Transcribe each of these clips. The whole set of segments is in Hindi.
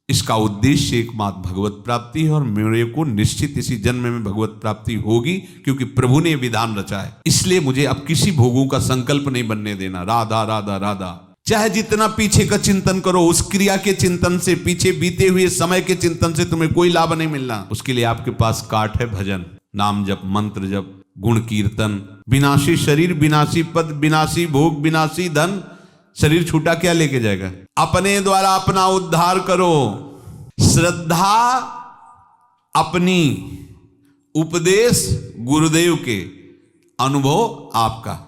इसका उद्देश्य एकमात्र भगवत प्राप्ति है और मेरे को निश्चित इसी जन्म में भगवत प्राप्ति होगी, क्योंकि प्रभु ने विधान रचा है। इसलिए मुझे अब किसी भोगों का संकल्प नहीं बनने देना। राधा राधा राधा। चाहे जितना पीछे का चिंतन करो, उस क्रिया के चिंतन से, पीछे बीते हुए समय के चिंतन से तुम्हें कोई लाभ नहीं मिलना। उसके लिए आपके पास काट है भजन, नाम जप, मंत्र जप, गुण कीर्तन। विनाशी शरीर, विनाशी पद, विनाशी भोग, विनाशी धन। शरीर छूटा क्या लेके जाएगा? अपने द्वारा अपना उद्धार करो। श्रद्धा अपनी, उपदेश गुरुदेव के, अनुभव आपका।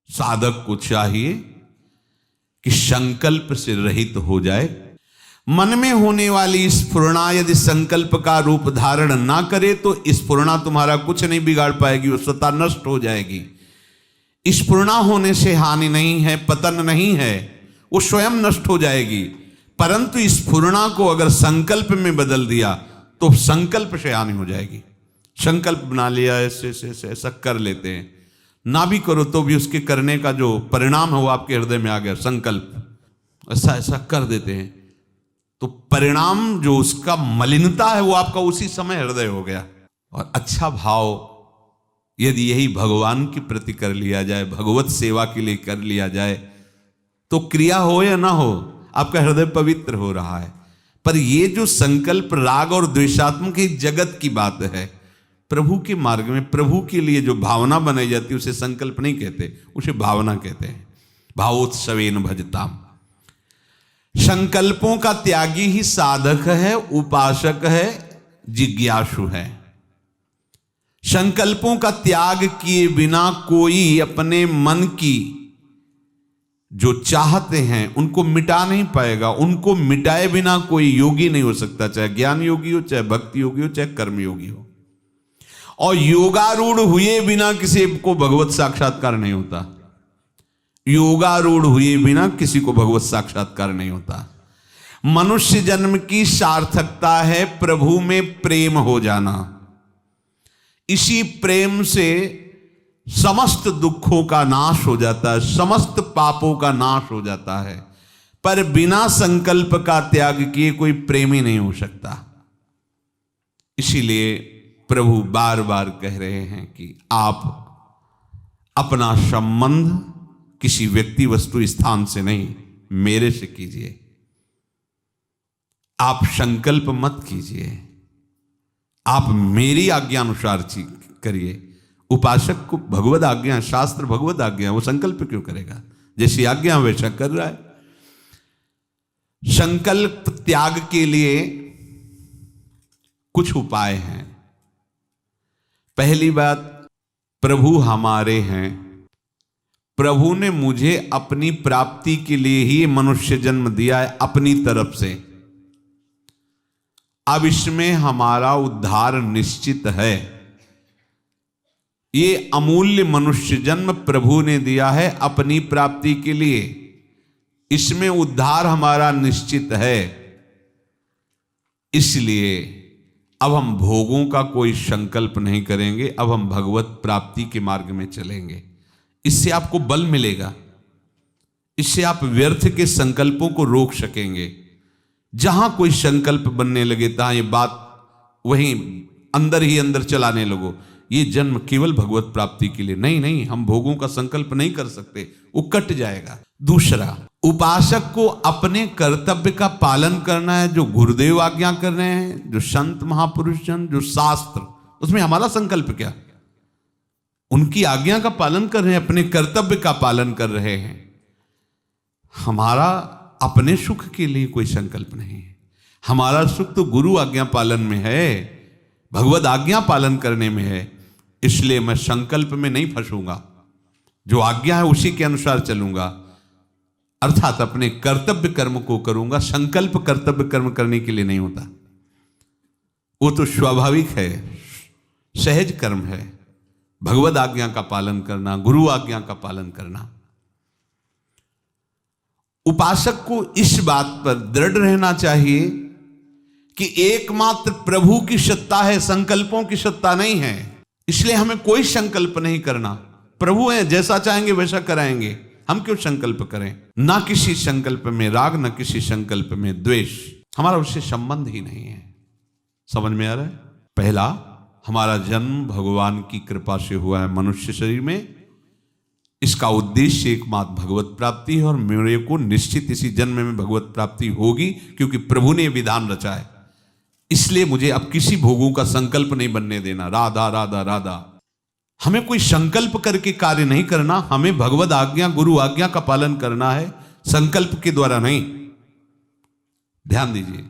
साधक को चाहिए कि संकल्प से रहित हो जाए। मन में होने वाली स्फुरणा यदि संकल्प का रूप धारण ना करे तो स्फुरणा तुम्हारा कुछ नहीं बिगाड़ पाएगी, वो स्वतः नष्ट हो जाएगी। स्फुरणा होने से हानि नहीं है, पतन नहीं है, वो स्वयं नष्ट हो जाएगी। परंतु स्फुरणा को अगर संकल्प में बदल दिया तो संकल्प से हानि हो जाएगी। संकल्प बना लिया, ऐसे ऐसे ऐसा कर लेते हैं, ना भी करो तो भी उसके करने का जो परिणाम है वो आपके हृदय में आ गया। संकल्प ऐसा ऐसा कर देते हैं तो परिणाम जो उसका मलिनता है वो आपका उसी समय हृदय हो गया। और अच्छा भाव यदि यही भगवान के प्रति कर लिया जाए, भगवत सेवा के लिए कर लिया जाए, तो क्रिया हो या ना हो आपका हृदय पवित्र हो रहा है। पर ये जो संकल्प राग और द्वेषात्मक जगत की बात है, प्रभु के मार्ग में प्रभु के लिए जो भावना बनाई जाती है उसे संकल्प नहीं कहते, उसे भावना कहते हैं। भावोत्सवेन भजताम। संकल्पों का त्यागी ही साधक है, उपासक है, जिज्ञासु है। संकल्पों का त्याग किए बिना कोई अपने मन की जो चाहते हैं उनको मिटा नहीं पाएगा। उनको मिटाए बिना कोई योगी नहीं हो सकता, चाहे ज्ञान योगी हो, चाहे भक्ति योगी हो, चाहे कर्म योगी हो। और योगारूढ़ हुए बिना किसी को भगवत साक्षात्कार नहीं होता। योगारूढ़ हुए बिना किसी को भगवत साक्षात्कार नहीं होता। मनुष्य जन्म की सार्थकता है प्रभु में प्रेम हो जाना। इसी प्रेम से समस्त दुखों का नाश हो जाता है, समस्त पापों का नाश हो जाता है। पर बिना संकल्प का त्याग किए कोई प्रेमी नहीं हो सकता। इसीलिए प्रभु बार बार कह रहे हैं कि आप अपना संबंध किसी व्यक्ति, वस्तु, स्थान से नहीं, मेरे से कीजिए। आप संकल्प मत कीजिए, आप मेरी आज्ञा अनुसार करिए। उपासक को भगवद आज्ञा, शास्त्र भगवद आज्ञा, वो संकल्प क्यों करेगा? जैसी आज्ञा वैसा कर रहा है। संकल्प त्याग के लिए कुछ उपाय हैं। पहली बात, प्रभु हमारे हैं। प्रभु ने मुझे अपनी प्राप्ति के लिए ही मनुष्य जन्म दिया है, अपनी तरफ से। अब इसमें हमारा उद्धार निश्चित है। ये अमूल्य मनुष्य जन्म प्रभु ने दिया है अपनी प्राप्ति के लिए, इसमें उद्धार हमारा निश्चित है। इसलिए अब हम भोगों का कोई संकल्प नहीं करेंगे, अब हम भगवत प्राप्ति के मार्ग में चलेंगे। इससे आपको बल मिलेगा, इससे आप व्यर्थ के संकल्पों को रोक सकेंगे। जहां कोई संकल्प बनने लगे तहां ये बात वहीं अंदर ही अंदर चलाने लगो, ये जन्म केवल भगवत प्राप्ति के लिए नहीं, नहीं, हम भोगों का संकल्प नहीं कर सकते, वो कट जाएगा। दूसरा, उपासक को अपने कर्तव्य का पालन करना है, जो गुरुदेव आज्ञा कर रहे हैं, जो संत महापुरुष जन, जो शास्त्र, उसमें हमारा संकल्प क्या? उनकी आज्ञा का पालन कर रहे हैं, अपने कर्तव्य का पालन कर रहे हैं। हमारा अपने सुख के लिए कोई संकल्प नहीं है। हमारा सुख तो गुरु आज्ञा पालन में है, भगवद आज्ञा पालन करने में है। इसलिए मैं संकल्प में नहीं फंसूंगा, जो आज्ञा है उसी के अनुसार चलूंगा, अर्थात अपने कर्तव्य कर्म को करूंगा। संकल्प कर्तव्य कर्म करने के लिए नहीं होता, वो तो स्वाभाविक है, सहज कर्म है। भगवद आज्ञा का पालन करना, गुरु आज्ञा का पालन करना। उपासक को इस बात पर दृढ़ रहना चाहिए कि एकमात्र प्रभु की सत्ता है, संकल्पों की सत्ता नहीं है। इसलिए हमें कोई संकल्प नहीं करना। प्रभु है, जैसा चाहेंगे वैसा कराएंगे, हम क्यों संकल्प करें? ना किसी संकल्प में राग, ना किसी संकल्प में द्वेष। हमारा उससे संबंध ही नहीं है। समझ में आ रहा है? पहला, हमारा जन्म भगवान की कृपा से हुआ है मनुष्य शरीर में। इसका उद्देश्य एकमात्र भगवत प्राप्ति है और मेरे को निश्चित इसी जन्म में भगवत प्राप्ति होगी, क्योंकि प्रभु ने विधान रचा है। इसलिए मुझे अब किसी भोगों का संकल्प नहीं बनने देना। राधा राधा राधा। हमें कोई संकल्प करके कार्य नहीं करना, हमें भगवत आज्ञा गुरु आज्ञा का पालन करना है, संकल्प के द्वारा नहीं। ध्यान दीजिए,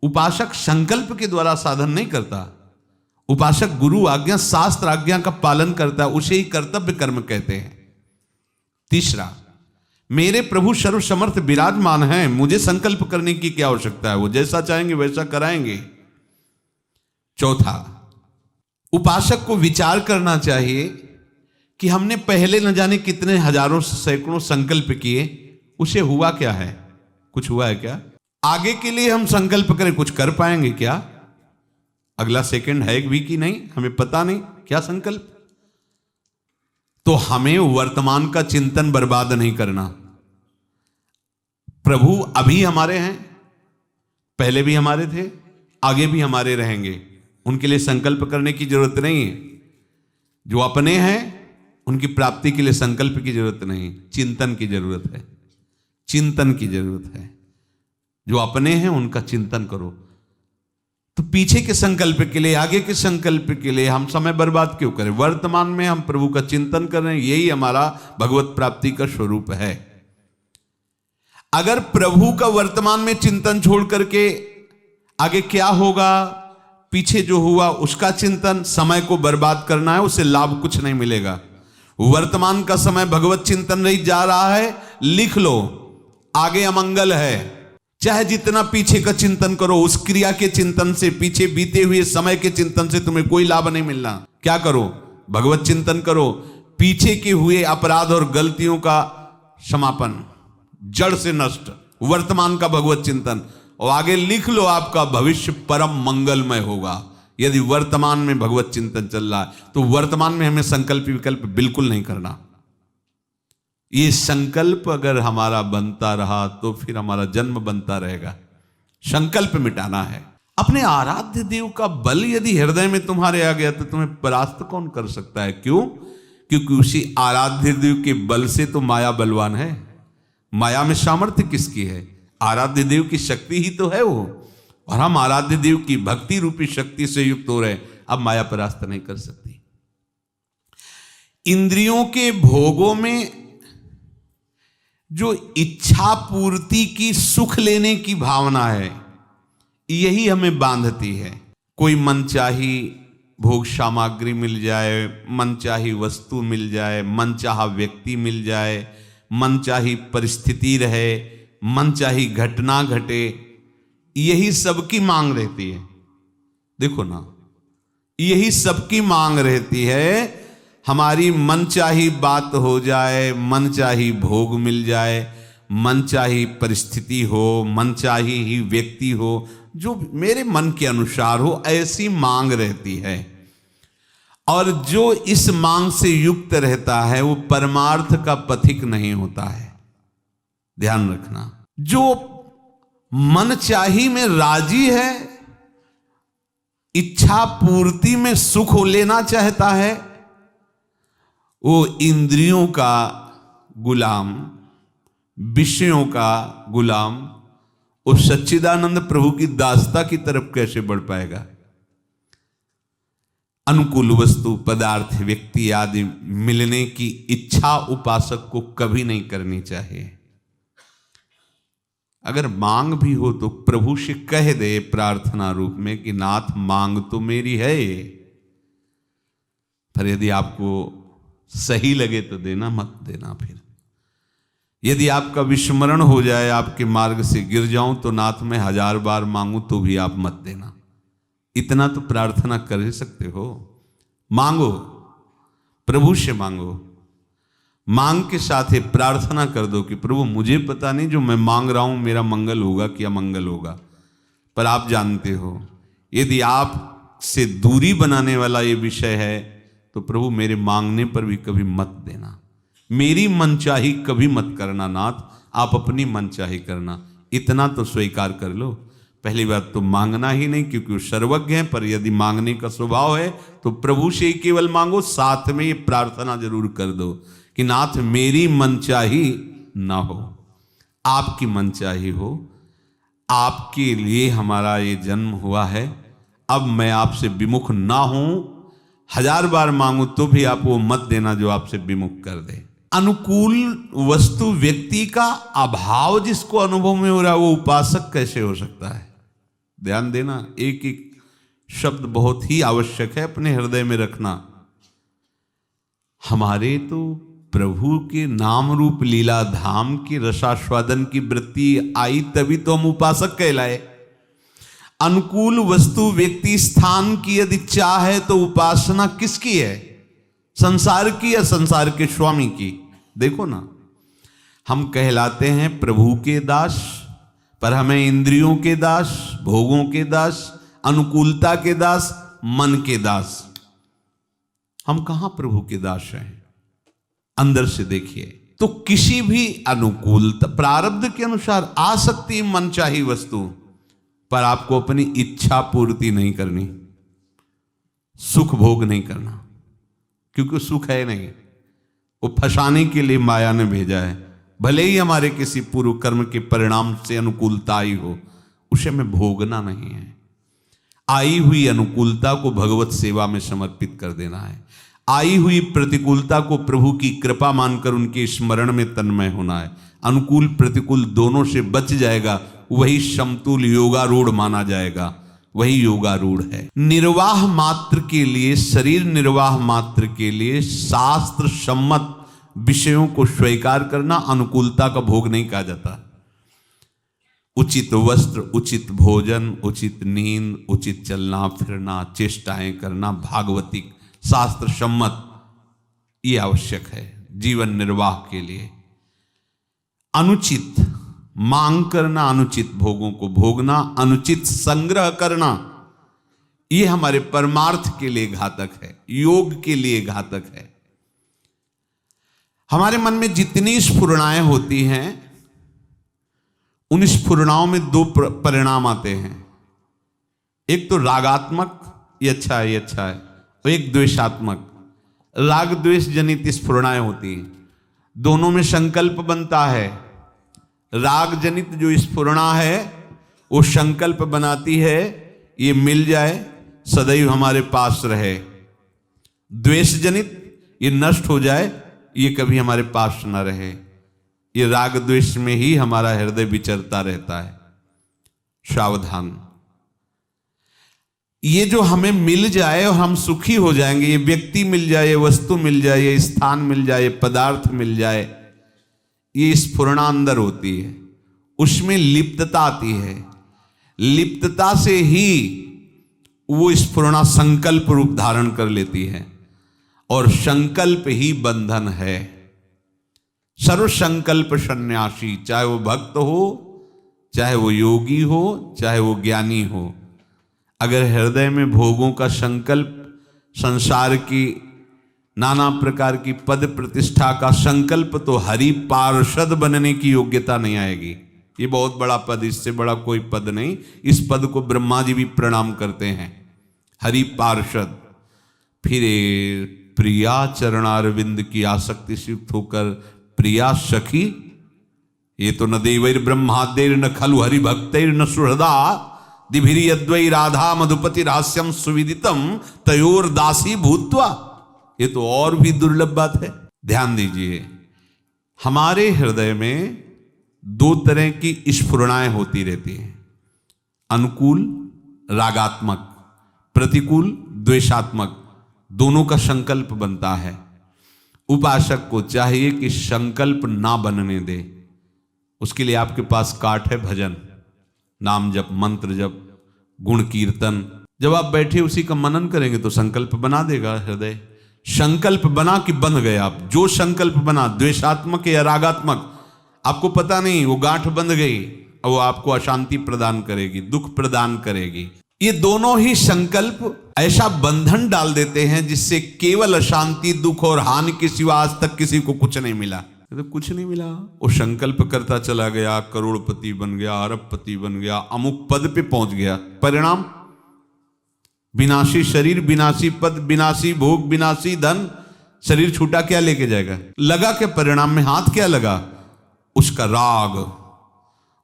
उपासक संकल्प के द्वारा साधन नहीं करता, उपासक गुरु आज्ञा शास्त्र आज्ञा का पालन करता है, उसे ही कर्तव्य कर्म कहते हैं। तीसरा, मेरे प्रभु सर्वसमर्थ विराजमान हैं, मुझे संकल्प करने की क्या आवश्यकता है, वो जैसा चाहेंगे वैसा कराएंगे। चौथा, उपासक को विचार करना चाहिए कि हमने पहले न जाने कितने हजारों सैकड़ों संकल्प किए, उसे हुआ क्या है? कुछ हुआ है क्या? आगे के लिए हम संकल्प करें, कुछ कर पाएंगे क्या? अगला सेकंड है भी कि नहीं हमें पता नहीं, क्या संकल्प? तो हमें वर्तमान का चिंतन बर्बाद नहीं करना। प्रभु अभी हमारे हैं, पहले भी हमारे थे, आगे भी हमारे रहेंगे, उनके लिए संकल्प करने की जरूरत नहीं है। जो अपने हैं उनकी प्राप्ति के लिए संकल्प की जरूरत नहीं, चिंतन की जरूरत है, चिंतन की जरूरत है। जो अपने हैं उनका चिंतन करो। तो पीछे के संकल्प के लिए, आगे के संकल्प के लिए हम समय बर्बाद क्यों करें? वर्तमान में हम प्रभु का चिंतन कर रहे हैं, यही हमारा भगवत प्राप्ति का स्वरूप है। अगर प्रभु का वर्तमान में चिंतन छोड़ करके आगे क्या होगा, पीछे जो हुआ उसका चिंतन, समय को बर्बाद करना है, उससे लाभ कुछ नहीं मिलेगा। वर्तमान का समय भगवत चिंतन नहीं जा रहा है, लिख लो, आगे अमंगल है। चाहे जितना पीछे का चिंतन करो, उस क्रिया के चिंतन से, पीछे बीते हुए समय के चिंतन से तुम्हें कोई लाभ नहीं मिलना। क्या करो? भगवत चिंतन करो, पीछे के हुए अपराध और गलतियों का समापन, जड़ से नष्ट, वर्तमान का भगवत चिंतन, और आगे लिख लो आपका भविष्य परम मंगलमय होगा। यदि वर्तमान में भगवत चिंतन चल रहा है तो वर्तमान में हमें संकल्प विकल्प बिल्कुल नहीं करना। ये संकल्प अगर हमारा बनता रहा तो फिर हमारा जन्म बनता रहेगा। संकल्प मिटाना है। अपने आराध्य देव का बल यदि हृदय में तुम्हारे आ गया तो तुम्हें परास्त कौन कर सकता है? क्यों? क्योंकि उसी आराध्य देव के बल से तो माया बलवान है। माया में सामर्थ्य किसकी है? आराध्य देव की शक्ति ही तो है वो, और हम आराध्य देव की भक्ति रूपी शक्ति से युक्त हो रहे, अब माया परास्त नहीं कर सकती। इंद्रियों के भोगों में जो इच्छा पूर्ति की, सुख लेने की भावना है, यही हमें बांधती है। कोई मनचाही भोग सामग्री मिल जाए, मनचाही वस्तु मिल जाए, मनचाहा व्यक्ति मिल जाए, मनचाही परिस्थिति रहे, मनचाही घटना घटे, यही सबकी मांग रहती है। देखो ना, यही सबकी मांग रहती है। हमारी मनचाही बात हो जाए, मनचाही भोग मिल जाए, मनचाही परिस्थिति हो, मनचाही ही व्यक्ति हो, जो मेरे मन के अनुसार हो, ऐसी मांग रहती है। और जो इस मांग से युक्त रहता है वो परमार्थ का पथिक नहीं होता है। ध्यान रखना, जो मनचाही में राजी है, इच्छा पूर्ति में सुख लेना चाहता है, वो इंद्रियों का गुलाम, विषयों का गुलाम, उस सच्चिदानंद प्रभु की दासता की तरफ कैसे बढ़ पाएगा? अनुकूल वस्तु, पदार्थ, व्यक्ति आदि मिलने की इच्छा उपासक को कभी नहीं करनी चाहिए। अगर मांग भी हो तो प्रभु से कह दे प्रार्थना रूप में कि नाथ मांग तो मेरी है, पर यदि आपको सही लगे तो देना, मत देना। फिर यदि आपका विस्मरण हो जाए, आपके मार्ग से गिर जाऊं तो नाथ मैं 1000 बार मांगू तो भी आप मत देना। इतना तो प्रार्थना कर ही सकते हो। मांगो, प्रभु से मांगो, मांग के साथ ही प्रार्थना कर दो कि प्रभु मुझे पता नहीं जो मैं मांग रहा हूं मेरा मंगल होगा कि अमंगल होगा, पर आप जानते हो। यदि आप से दूरी बनाने वाला ये विषय है तो प्रभु मेरे मांगने पर भी कभी मत देना, मेरी मनचाही कभी मत करना नाथ, आप अपनी मनचाही करना। इतना तो स्वीकार कर लो। पहली बात तो मांगना ही नहीं, क्योंकि वो सर्वज्ञ है, पर यदि मांगने का स्वभाव है तो प्रभु से ही केवल मांगो। साथ में ये प्रार्थना जरूर कर दो कि नाथ मेरी मनचाही ना हो, आपकी मनचाही हो। आपके लिए हमारा ये जन्म हुआ है, अब मैं आपसे विमुख ना हूं। 1000 बार मांगू तो भी आप वो मत देना जो आपसे विमुख कर दे। अनुकूल वस्तु व्यक्ति का अभाव जिसको अनुभव में हो रहा है वो उपासक कैसे हो सकता है? ध्यान देना, एक एक शब्द बहुत ही आवश्यक है अपने हृदय में रखना। हमारे तो प्रभु के नाम रूप लीला धाम के रसास्वादन की वृत्ति आई तभी तो हम उपासक कहलाए। अनुकूल वस्तु व्यक्ति स्थान की यदि चाह है तो उपासना किसकी है? संसार की या संसार के स्वामी की? देखो ना, हम कहलाते हैं प्रभु के दास, पर हमें इंद्रियों के दास, भोगों के दास, अनुकूलता के दास, मन के दास। हम कहां प्रभु के दास हैं? अंदर से देखिए तो किसी भी अनुकूलता प्रारब्ध के अनुसार आ सकती है मनचाही वस्तु, पर आपको अपनी इच्छा पूर्ति नहीं करनी, सुख भोग नहीं करना, क्योंकि सुख है नहीं, वो फंसाने के लिए माया ने भेजा है। भले ही हमारे किसी पूर्व कर्म के परिणाम से अनुकूलता आई हो, उसे हमें भोगना नहीं है। आई हुई अनुकूलता को भगवत सेवा में समर्पित कर देना है। आई हुई प्रतिकूलता को प्रभु की कृपा मानकर उनके स्मरण में तन्मय होना है। अनुकूल प्रतिकूल दोनों से बच जाएगा, वही समतुल योगारूढ़ माना जाएगा, वही योगारूढ़ है। निर्वाह मात्र के लिए, शरीर निर्वाह मात्र के लिए शास्त्र सम्मत विषयों को स्वीकार करना अनुकूलता का भोग नहीं कहा जाता। उचित वस्त्र, उचित भोजन, उचित नींद, उचित चलना फिरना, चेष्टाएं करना, भागवतिक शास्त्र सम्मत, ये आवश्यक है जीवन निर्वाह के लिए। अनुचित मांग करना, अनुचित भोगों को भोगना, अनुचित संग्रह करना, ये हमारे परमार्थ के लिए घातक है, योग के लिए घातक है। हमारे मन में जितनी स्फुरणाएं होती हैं, उन स्फुरणाओं में दो परिणाम आते हैं। एक तो रागात्मक, ये अच्छा है, ये अच्छा है, और एक द्वेषात्मक, राग द्वेष जनित स्फुरणाएं होती हैं। दोनों में संकल्प बनता है। राग जनित जो स्फुरणा है वो संकल्प बनाती है ये मिल जाए, सदैव हमारे पास रहे। द्वेष जनित ये नष्ट हो जाए, ये कभी हमारे पास न रहे। ये राग द्वेष में ही हमारा हृदय विचरता रहता है। सावधान, ये जो हमें मिल जाए और हम सुखी हो जाएंगे, ये व्यक्ति मिल जाए, ये वस्तु मिल जाए, ये स्थान मिल जाए, ये पदार्थ मिल जाए, ये स्फुरणा अंदर होती है, उसमें लिप्तता आती है। लिप्तता से ही वो स्फुरणा संकल्प रूप धारण कर लेती है, और संकल्प ही बंधन है। सर्व संकल्प सन्यासी, चाहे वो भक्त हो, चाहे वो योगी हो, चाहे वो ज्ञानी हो, अगर हृदय में भोगों का संकल्प, संसार की नाना प्रकार की पद प्रतिष्ठा का संकल्प, तो हरि पार्षद बनने की योग्यता नहीं आएगी। ये बहुत बड़ा पद, इससे बड़ा कोई पद नहीं। इस पद को ब्रह्मा जी भी प्रणाम करते हैं, हरि पार्षद। फिर प्रिया चरणारविंद की आसक्ति से युक्त होकर प्रिया सखी, ये तो न देवैर ब्रह्मादेर न खलु हरि भक्तैर न सुहृदा दिभिरी अद्वै राधा मधुपति रहस्यम सुविदितम तयोर दासी भूत्वा। ये तो और भी दुर्लभ बात है। ध्यान दीजिए, हमारे हृदय में दो तरह की स्फुरणाएं होती रहती हैं, अनुकूल रागात्मक, प्रतिकूल द्वेषात्मक, दोनों का संकल्प बनता है। उपासक को चाहिए कि संकल्प ना बनने दे। उसके लिए आपके पास काट है भजन, नाम जप, मंत्र जप, गुण कीर्तन। जब आप बैठे उसी का मनन करेंगे तो संकल्प बना देगा हृदय। संकल्प बना कि बन गए आप। जो संकल्प बना, द्वेषात्मक या रागात्मक, आपको पता नहीं, वो गांठ बंध गई और वो आपको अशांति प्रदान करेगी, दुख प्रदान करेगी। ये दोनों ही संकल्प ऐसा बंधन डाल देते हैं जिससे केवल अशांति, दुख और हानि के सिवा आज तक किसी को कुछ नहीं मिला। तो कुछ नहीं मिला। वो संकल्प करता चला गया, करोड़पति बन गया, अरबपति बन गया, अमुक पद पे पहुंच गया। परिणाम विनाशी शरीर, विनाशी पद, विनाशी भोग, विनाशी धन। शरीर छूटा, क्या लेके जाएगा? लगा के परिणाम में हाथ क्या लगा? उसका राग,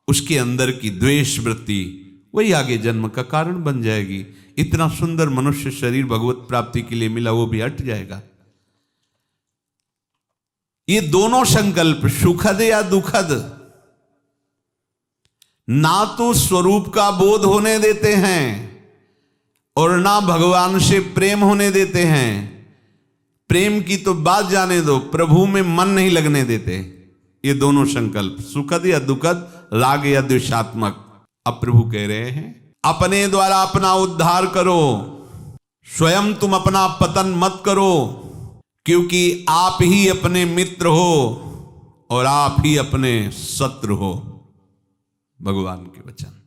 उसके अंदर की द्वेष वृत्ति, वही आगे जन्म का कारण बन जाएगी। इतना सुंदर मनुष्य शरीर भगवत प्राप्ति के लिए मिला, वो भी हट जाएगा। ये दोनों संकल्प, सुखद या दुखद, ना तो स्वरूप का बोध होने देते हैं और ना भगवान से प्रेम होने देते हैं। प्रेम की तो बात जाने दो, प्रभु में मन नहीं लगने देते। ये दोनों संकल्प, सुखद या दुखद, राग या द्वेषात्मक। अब प्रभु कह रहे हैं, अपने द्वारा अपना उद्धार करो, स्वयं तुम अपना पतन मत करो, क्योंकि आप ही अपने मित्र हो और आप ही अपने शत्रु हो। भगवान के वचन।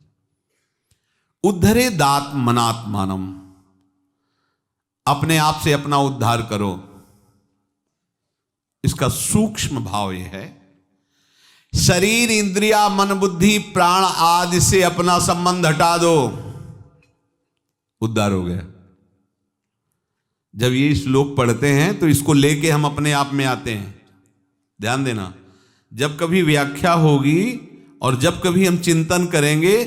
उद्धरे दात मनात्मानम, अपने आप से अपना उद्धार करो। इसका सूक्ष्म भाव यह है, शरीर, इंद्रिया, मन, बुद्धि, प्राण आदि से अपना संबंध हटा दो, उद्धार हो गया। जब ये श्लोक पढ़ते हैं तो इसको लेके हम अपने आप में आते हैं। ध्यान देना, जब कभी व्याख्या होगी और जब कभी हम चिंतन करेंगे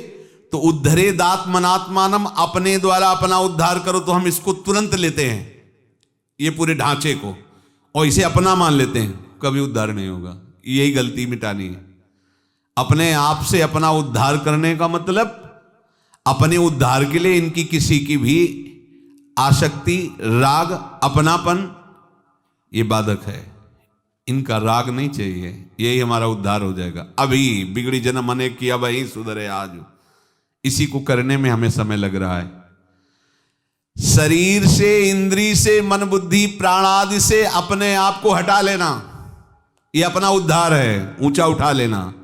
तो उद्धरे दात मनात्मानम, अपने द्वारा अपना उद्धार करो, तो हम इसको तुरंत लेते हैं, ये पूरे ढांचे को, और इसे अपना मान लेते हैं। कभी उद्धार नहीं होगा। यही गलती मिटानी है। अपने आप से अपना उद्धार करने का मतलब, अपने उद्धार के लिए इनकी किसी की भी आसक्ति, राग, अपनापन, ये बाधक है। इनका राग नहीं चाहिए, यही हमारा उद्धार हो जाएगा। अभी बिगड़ी जन्म अनेक किया, वही सुधरे आज। इसी को करने में हमें समय लग रहा है। शरीर से, इंद्री से, मन, बुद्धि, प्राण आदि से अपने आप को हटा लेना, ये अपना उद्धार है। ऊंचा उठा लेना।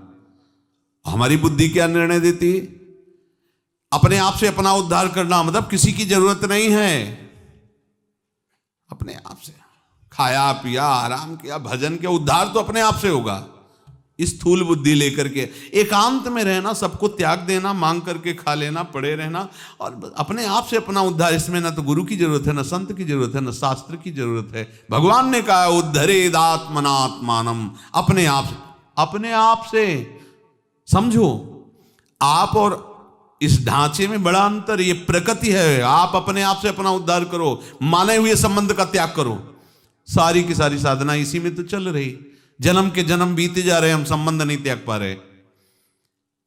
हमारी बुद्धि क्या निर्णय देती? अपने आप से अपना उद्धार करना मतलब किसी की जरूरत नहीं है। अपने आप से खाया पिया, आराम किया, भजन किया, उद्धार तो अपने आप से होगा। इस स्थूल बुद्धि लेकर के एकांत में रहना, सबको त्याग देना, मांग करके खा लेना, पड़े रहना, और अपने आप से अपना उद्धार, इसमें ना तो गुरु की जरूरत है, ना संत की जरूरत है, ना शास्त्र की जरूरत है। भगवान ने कहा उद्धरेदात्मनात्मानम, अपने आप से। अपने आप से समझो, आप और इस ढांचे में बड़ा अंतर। ये प्रकृति है, आप अपने आप से अपना उद्धार करो, माने हुए संबंध का त्याग करो। सारी की सारी साधना इसी में तो चल रही। जन्म के जन्म बीते जा रहे, हम संबंध नहीं त्याग पा रहे।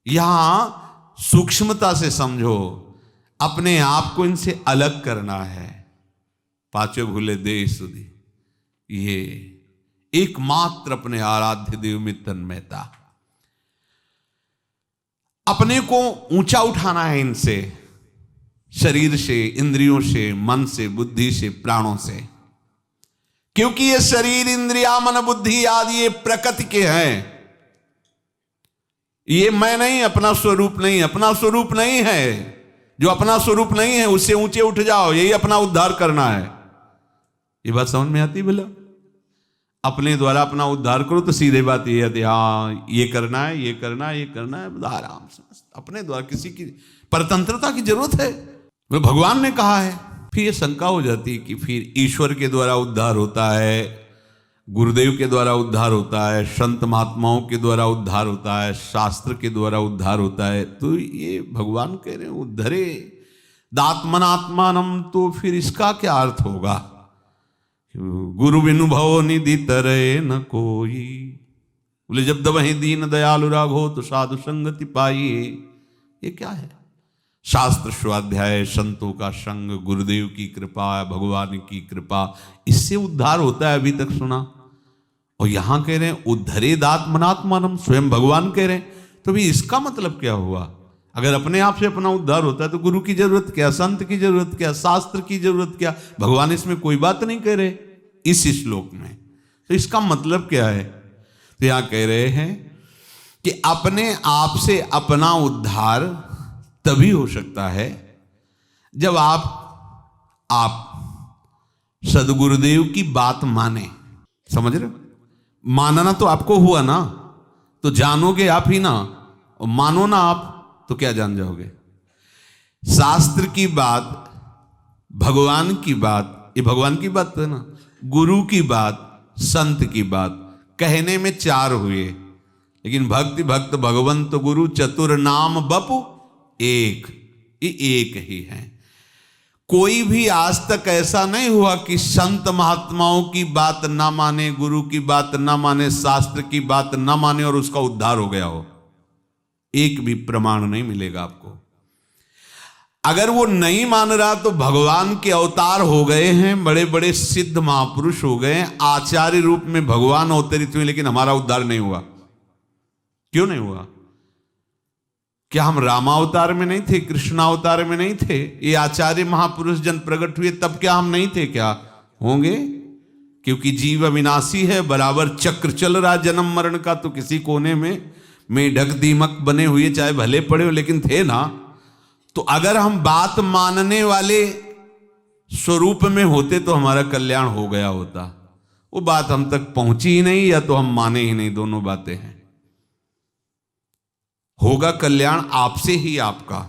यहां सूक्ष्मता से समझो, अपने आप को इनसे अलग करना है। पांचों भूले दे सुधी, ये एकमात्र अपने आराध्य देव में तन्मयता। अपने को ऊंचा उठाना है इनसे, शरीर से, इंद्रियों से, मन से, बुद्धि से, प्राणों से। क्योंकि ये शरीर, इंद्रिया, मन, बुद्धि आदि ये प्रकृति के हैं। ये मैं नहीं, अपना स्वरूप नहीं, अपना स्वरूप नहीं है। जो अपना स्वरूप नहीं है उससे ऊंचे उठ जाओ, यही अपना उद्धार करना है। ये बात समझ में आती? भला अपने द्वारा अपना उद्धार करो तो सीधे बात ये आती, हाँ ये करना है, ये करना है, ये करना है, आराम से। अपने द्वारा किसी की परतंत्रता की जरूरत है? भगवान ने कहा है। फिर ये शंका हो जाती है कि फिर ईश्वर के द्वारा उद्धार होता है, गुरुदेव के द्वारा उद्धार होता है, संत महात्माओं के द्वारा उद्धार होता है, शास्त्र के द्वारा उद्धार होता है, तो ये भगवान कह रहे हैं उद्धरे दात्मनात्मानम, तो फिर इसका क्या अर्थ होगा? गुरु बिनु भव निधि तरय न कोई, बोले जब दबहि दीन दयालु राघो तो साधु संगति पाइए। ये क्या है? शास्त्र स्वाध्याय, संतों का संग, गुरुदेव की कृपा, भगवान की कृपा, इससे उद्धार होता है। अभी तक सुना। और यहां कह रहे हैं उद्धरे दात्मनात्मानम, स्वयं भगवान कह रहे हैं। तो भी इसका मतलब क्या हुआ? अगर अपने आप से अपना उद्धार होता है तो गुरु की जरूरत क्या, संत की जरूरत क्या, शास्त्र की जरूरत क्या? भगवान इसमें कोई बात नहीं कह रहे इस श्लोक में। तो इसका मतलब क्या है? तो यहां कह रहे हैं कि अपने आप से अपना उद्धार तभी हो सकता है जब आप सदगुरुदेव की बात माने। समझ रहे हो? मानना तो आपको हुआ ना, तो जानोगे आप ही ना, और मानो ना आप तो क्या जान जाओगे। शास्त्र की बात, भगवान की बात, ये भगवान की बात है ना, गुरु की बात, संत की बात, कहने में चार हुए, लेकिन भक्ति भक्त भगवंत गुरु चतुर नाम बपु एक, ये एक ही है। कोई भी आज तक ऐसा नहीं हुआ कि संत महात्माओं की बात ना माने, गुरु की बात ना माने, शास्त्र की बात ना माने और उसका उद्धार हो गया हो। एक भी प्रमाण नहीं मिलेगा आपको। अगर वो नहीं मान रहा तो भगवान के अवतार हो गए हैं, बड़े बड़े सिद्ध महापुरुष हो गए हैं, आचार्य रूप में भगवान अवतरित हुए, लेकिन हमारा उद्धार नहीं हुआ। क्यों नहीं हुआ? क्या हम रामावतार में नहीं थे, कृष्णावतार में नहीं थे? ये आचार्य महापुरुष जन प्रकट हुए तब क्या हम नहीं थे? क्या होंगे? क्योंकि जीव अविनाशी है, बराबर चक्र चल रहा जन्म मरण का, तो किसी कोने में मेढक दीमक बने हुए चाहे भले पड़े हो, लेकिन थे ना। तो अगर हम बात मानने वाले स्वरूप में होते तो हमारा कल्याण हो गया होता। वो बात हम तक पहुंची ही नहीं, या तो हम माने ही नहीं, दोनों बातें हैं। होगा कल्याण आपसे ही आपका,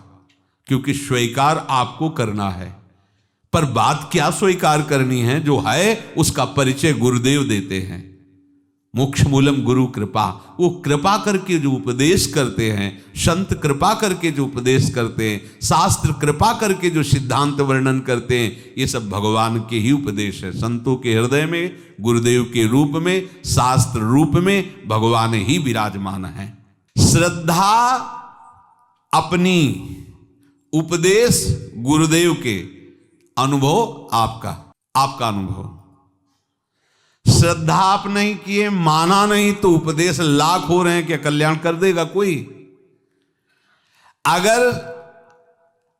क्योंकि स्वीकार आपको करना है। पर बात क्या स्वीकार करनी है? जो है उसका परिचय गुरुदेव देते हैं। मोक्ष मूलम गुरु कृपा, वो कृपा करके जो उपदेश करते हैं, संत कृपा करके जो उपदेश करते हैं, शास्त्र कृपा करके जो सिद्धांत वर्णन करते हैं, ये सब भगवान के ही उपदेश है। संतों के हृदय में गुरुदेव के रूप में, शास्त्र रूप में भगवान ही विराजमान है। श्रद्धा अपनी, उपदेश गुरुदेव के, अनुभव आपका अनुभव। श्रद्धा आप नहीं किए, माना नहीं, तो उपदेश लाख हो रहे हैं, क्या कल्याण कर देगा कोई? अगर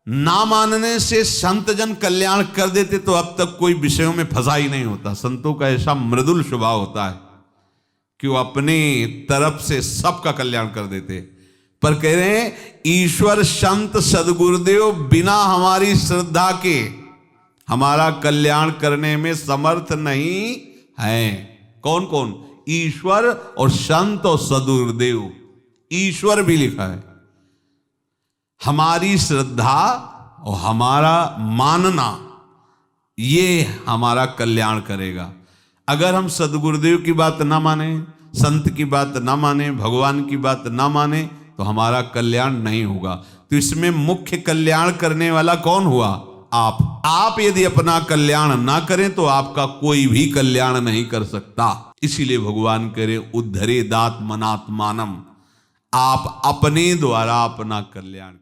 ना मानने से संत जन कल्याण कर देते तो अब तक कोई विषयों में फंसा ही नहीं होता। संतों का ऐसा मृदुल स्वभाव होता है कि वो अपनी तरफ से सबका कल्याण कर देते। पर कह रहे हैं ईश्वर संत सदगुरुदेव बिना हमारी श्रद्धा के हमारा कल्याण करने में समर्थ नहीं है। कौन कौन? ईश्वर और संत और सदगुरुदेव। ईश्वर भी लिखा है। हमारी श्रद्धा और हमारा मानना ये हमारा कल्याण करेगा। अगर हम सदगुरुदेव की बात ना माने, संत की बात ना माने, भगवान की बात ना माने, तो हमारा कल्याण नहीं होगा। तो इसमें मुख्य कल्याण करने वाला कौन हुआ? आप यदि अपना कल्याण ना करें तो आपका कोई भी कल्याण नहीं कर सकता। इसीलिए भगवान करे उद्धरे दात मनात्मानम, आप अपने द्वारा अपना कल्याण